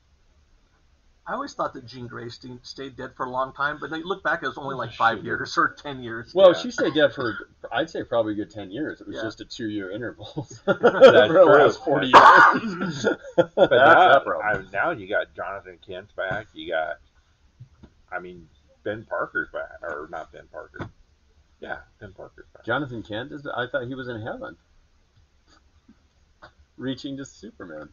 Speaker 4: I always thought that Jean Grey stayed dead for a long time, but they look back, it was only like 5 years or 10 years.
Speaker 1: Well, she stayed dead for, I'd say, probably a good 10 years. It was just a 2-year interval.
Speaker 2: That's
Speaker 1: for the last 40 years.
Speaker 2: But now you got Jonathan Kent's back. You got, Ben Parker's back. Or not Ben Parker. Yeah, Ben Parker's back.
Speaker 1: Jonathan Kent I thought he was in heaven. Reaching to Superman.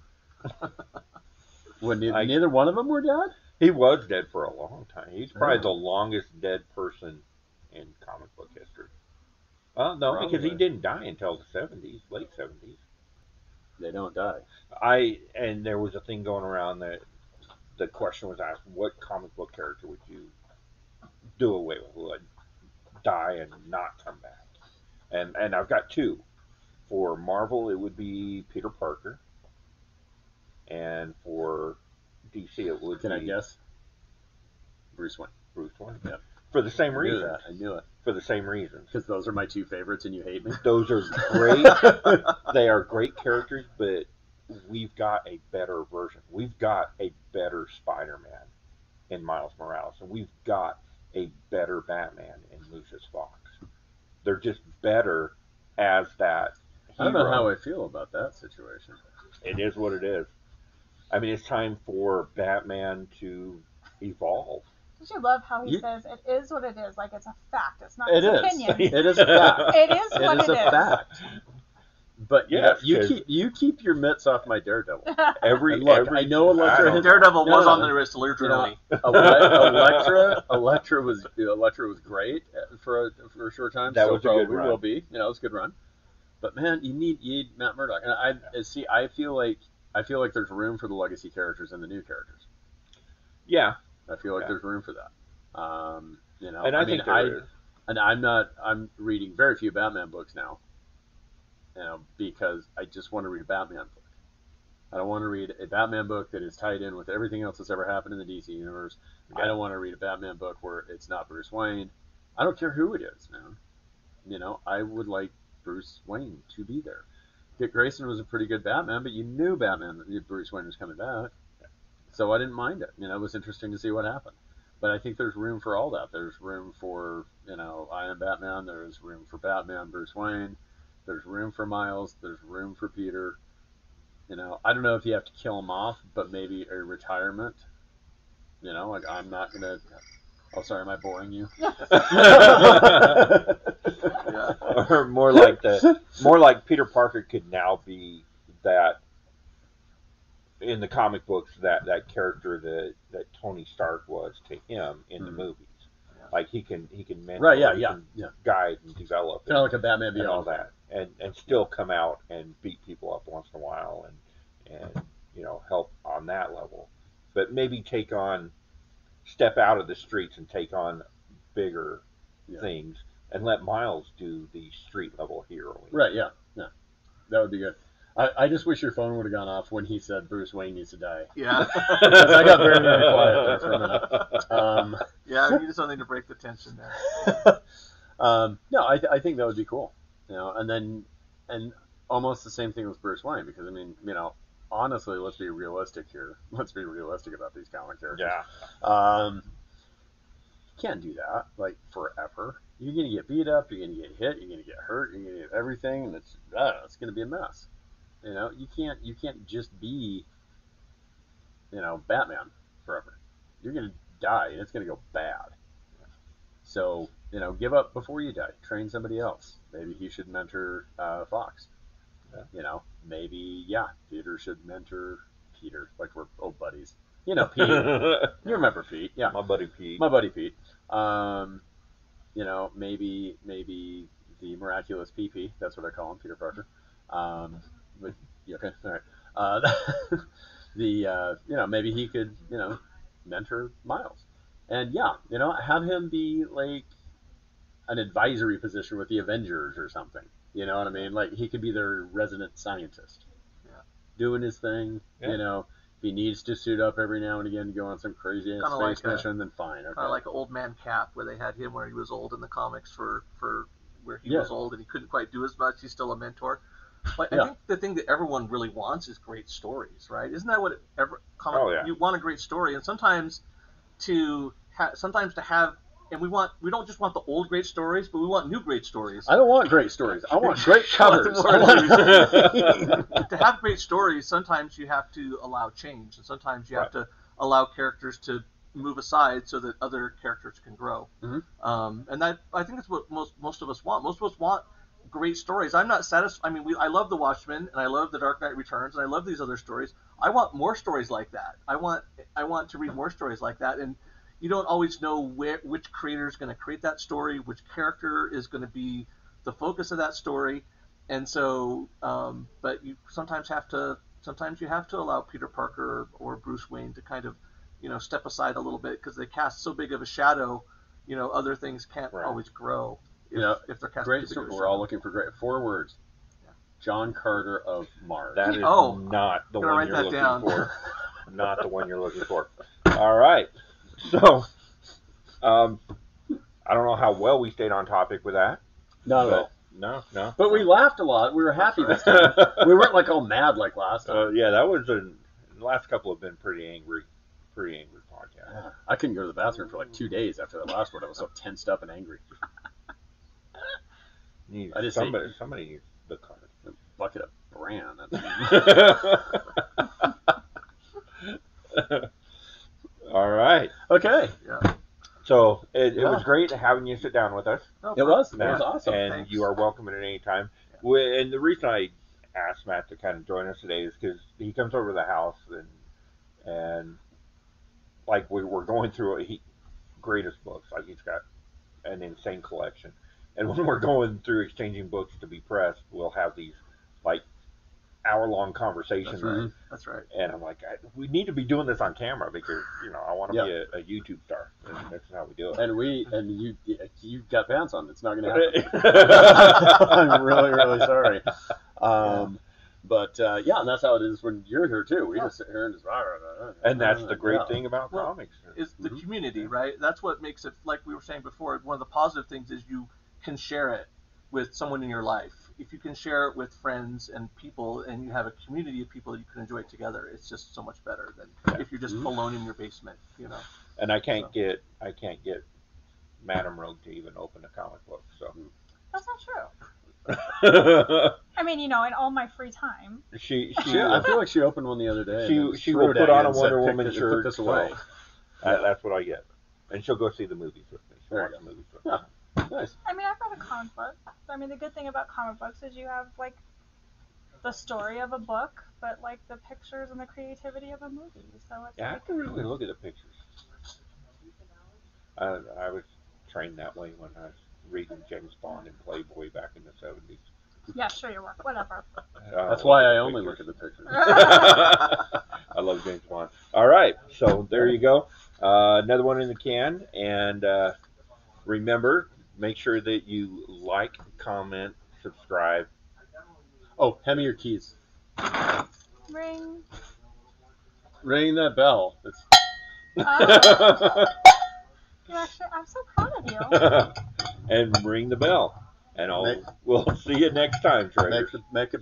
Speaker 1: When neither one of them were dead?
Speaker 2: He was dead for a long time. He's probably the longest dead person in comic book history. Well, no, because he
Speaker 1: Probably.
Speaker 2: didn't die until the 70s, late 70s.
Speaker 1: They don't die.
Speaker 2: And there was a thing going around that the question was asked, what comic book character would you do away with, who would die and not come back? And I've got two. For Marvel, it would be Peter Parker, and for DC, it would
Speaker 1: Can
Speaker 2: be
Speaker 1: I guess? Bruce Wayne.
Speaker 2: Bruce Wayne.
Speaker 1: Yep.
Speaker 2: For the same
Speaker 1: I knew
Speaker 2: reasons.
Speaker 1: that. I knew it.
Speaker 2: For the same reasons.
Speaker 1: Because those are my two favorites, and you hate me.
Speaker 2: Those are great. They are great characters, but we've got a better version. We've got a better Spider-Man in Miles Morales, and we've got a better Batman in Lucius Fox. They're just better as that hero.
Speaker 1: I don't know how I feel about that situation.
Speaker 2: It is what it is. I mean, it's time for Batman to evolve.
Speaker 3: Don't you love how he
Speaker 1: You-
Speaker 3: says it is what it is, like it's a fact. It's not
Speaker 1: It
Speaker 3: his
Speaker 1: is.
Speaker 3: opinion.
Speaker 1: It is a fact.
Speaker 3: It is what
Speaker 1: It is a fact. But
Speaker 2: Yes,
Speaker 1: you
Speaker 2: 'cause-
Speaker 1: you keep your mitts off my Daredevil.
Speaker 2: Every
Speaker 1: And look,
Speaker 2: every
Speaker 1: I know Elektra
Speaker 2: battle-
Speaker 1: has-
Speaker 4: Daredevil was
Speaker 1: No.
Speaker 4: on the list originally.
Speaker 1: Elektra was great for a short time.
Speaker 2: That
Speaker 1: Still
Speaker 2: was a good
Speaker 1: probably
Speaker 2: run.
Speaker 1: will be. It was a good run. But man, you need Matt Murdock. And I feel like there's room for the legacy characters and the new characters.
Speaker 2: Yeah,
Speaker 1: I feel like
Speaker 2: Yeah.
Speaker 1: there's room for that.
Speaker 2: and I think there is.
Speaker 1: And I'm reading very few Batman books now. Because I just want to read a Batman book. I don't want to read a Batman book that is tied in with everything else that's ever happened in the DC universe.
Speaker 2: Yeah.
Speaker 1: I don't want to read a Batman book where it's not Bruce Wayne. I don't care who it is, man. I would like Bruce Wayne to be there. Dick Grayson was a pretty good Batman, but you knew Bruce Wayne was coming back. So I didn't mind it. It was interesting to see what happened. But I think there's room for all that. There's room for, I Am Batman. There's room for Batman, Bruce Wayne. There's room for Miles. There's room for Peter. I don't know if you have to kill him off, but maybe a retirement. Like I'm not going to... Oh, sorry, am I boring you?
Speaker 4: Yeah.
Speaker 2: Or more like Peter Parker could now be that in the comic books that character that Tony Stark was to him in the movies.
Speaker 4: Yeah.
Speaker 2: Like he can mentor,
Speaker 1: Right, yeah,
Speaker 2: he
Speaker 1: yeah,
Speaker 2: can
Speaker 1: yeah.
Speaker 2: guide and develop
Speaker 1: Kind of like a Batman
Speaker 2: and all
Speaker 1: Beyond.
Speaker 2: that, and still come out and beat people up once in a while and help on that level, but maybe step out of the streets and take on bigger things and let Miles do the street level heroing.
Speaker 1: Right, yeah. That would be good. I just wish your phone would have gone off when he said Bruce Wayne needs to die.
Speaker 4: Yeah.
Speaker 1: Because I got very, very quiet there for a minute.
Speaker 4: Yeah, we need something to break the tension there.
Speaker 1: No, I think that would be cool. And almost the same thing with Bruce Wayne, because honestly, let's be realistic here. Let's be realistic about these comic characters.
Speaker 2: Yeah.
Speaker 1: You can't do that like forever. You're gonna get beat up. You're gonna get hit. You're gonna get hurt. You're gonna get everything, and it's gonna be a mess. You can't just be Batman forever. You're gonna die, and it's gonna go bad. So give up before you die. Train somebody else. Maybe he should mentor Fox.
Speaker 2: Yeah.
Speaker 1: Maybe Peter should mentor Peter, like we're old buddies. Pete. You remember Pete? Yeah,
Speaker 2: My buddy Pete.
Speaker 1: Pete. Maybe the miraculous PP. That's what I call him, Peter Parker. But okay, all right. Maybe he could mentor Miles, and have him be like an advisory position with the Avengers or something. You know what I mean? Like he could be their resident scientist, doing his thing.
Speaker 4: Yeah.
Speaker 1: If he needs to suit up every now and again to go on some crazy
Speaker 4: Kinda
Speaker 1: space
Speaker 4: like
Speaker 1: mission, then fine. Okay.
Speaker 4: Kind of like Old Man Cap, where they had him where he was old in the comics for where he was old and he couldn't quite do as much. He's still a mentor. But I think the thing that everyone really wants is great stories, right? Isn't that what you want a great story? And sometimes to have, and we don't just want the old great stories, but we want new great stories.
Speaker 1: I don't want great stories. I want great covers.
Speaker 4: To have great stories, sometimes you have to allow change, and sometimes you have to allow characters to move aside so that other characters can grow.
Speaker 1: Mm-hmm.
Speaker 4: And that, I think that's what most of us want. Most of us want great stories. I'm not satisfied. I mean, I love The Watchmen, and I love The Dark Knight Returns, and I love these other stories. I want more stories like that. I want to read more stories like that. And you don't always know which creator is going to create that story, which character is going to be the focus of that story, and so but you sometimes you have to allow Peter Parker or Bruce Wayne to kind of step aside a little bit because they cast so big of a shadow. Other things can't always grow if they're cast
Speaker 1: great.
Speaker 4: too big of a
Speaker 1: We're
Speaker 4: shadow.
Speaker 1: all looking for great 4 words. John Carter of Mars.
Speaker 2: That is not the one you're looking for. Not the one you're looking for. All right. So, I don't know how well we stayed on topic with that.
Speaker 1: Not at all.
Speaker 2: No.
Speaker 1: But we laughed a lot. We were happy this time. We weren't like all mad like last time.
Speaker 2: Yeah, that was the last couple have been pretty angry podcasts.
Speaker 1: Yeah. I couldn't go to the bathroom for like 2 days after that last one. I was so tensed up and angry.
Speaker 2: Somebody needs the card.
Speaker 1: A bucket of bran.
Speaker 2: All right.
Speaker 1: Okay.
Speaker 4: Yeah.
Speaker 2: So it was great having you sit down with us.
Speaker 1: It was awesome.
Speaker 2: And
Speaker 4: Thanks.
Speaker 2: you are welcome at any time.
Speaker 4: Yeah.
Speaker 2: And the reason I asked Matt to kind of join us today is because he comes over to the house and like we were going through greatest books. Like he's got an insane collection. And when we're going through exchanging books to be pressed, we'll have these like hour-long conversations.
Speaker 4: That's right.
Speaker 2: And I'm like, we need to be doing this on camera because I want to be a YouTube star. And that's how we do it.
Speaker 1: And you got pants on. It's not going to happen. I'm really, really sorry. But and that's how it is when you're here too. We just sit here and just.
Speaker 2: And that's the great thing about comics.
Speaker 4: Is the community, right? That's what makes it, like we were saying before, one of the positive things is you can share it with someone in your life. If you can share it with friends and people and you have a community of people you can enjoy it together, it's just so much better than if you're just alone in your basement,
Speaker 2: And I can't get Madame Rogue to even open a comic book, so.
Speaker 3: That's not true. I mean, in all my free time.
Speaker 1: I feel like she opened one the other day.
Speaker 2: She will put on a Wonder Woman
Speaker 1: shirt.
Speaker 2: shirt.
Speaker 1: Put this away.
Speaker 2: That's what I get. And she'll go see the movies with me. She'll watch the movies with me.
Speaker 1: Nice.
Speaker 3: I mean, I've read a comic book. I mean, the good thing about comic books is you have, like, the story of a book, but, like, the pictures and the creativity of a movie. So it's
Speaker 2: I have to really look at the pictures. I was trained that way when I was reading James Bond and Playboy back in the 70s.
Speaker 3: Yeah, sure you were. Whatever.
Speaker 1: That's why I only look at the pictures.
Speaker 2: I love James Bond. All right, so there you go. Another one in the can. And remember, make sure that you like, comment, subscribe.
Speaker 1: Oh, hand me your keys.
Speaker 3: Ring.
Speaker 1: Ring that bell.
Speaker 3: I'm so proud of you.
Speaker 2: And ring the bell. And we'll see you next time, traders.
Speaker 1: Make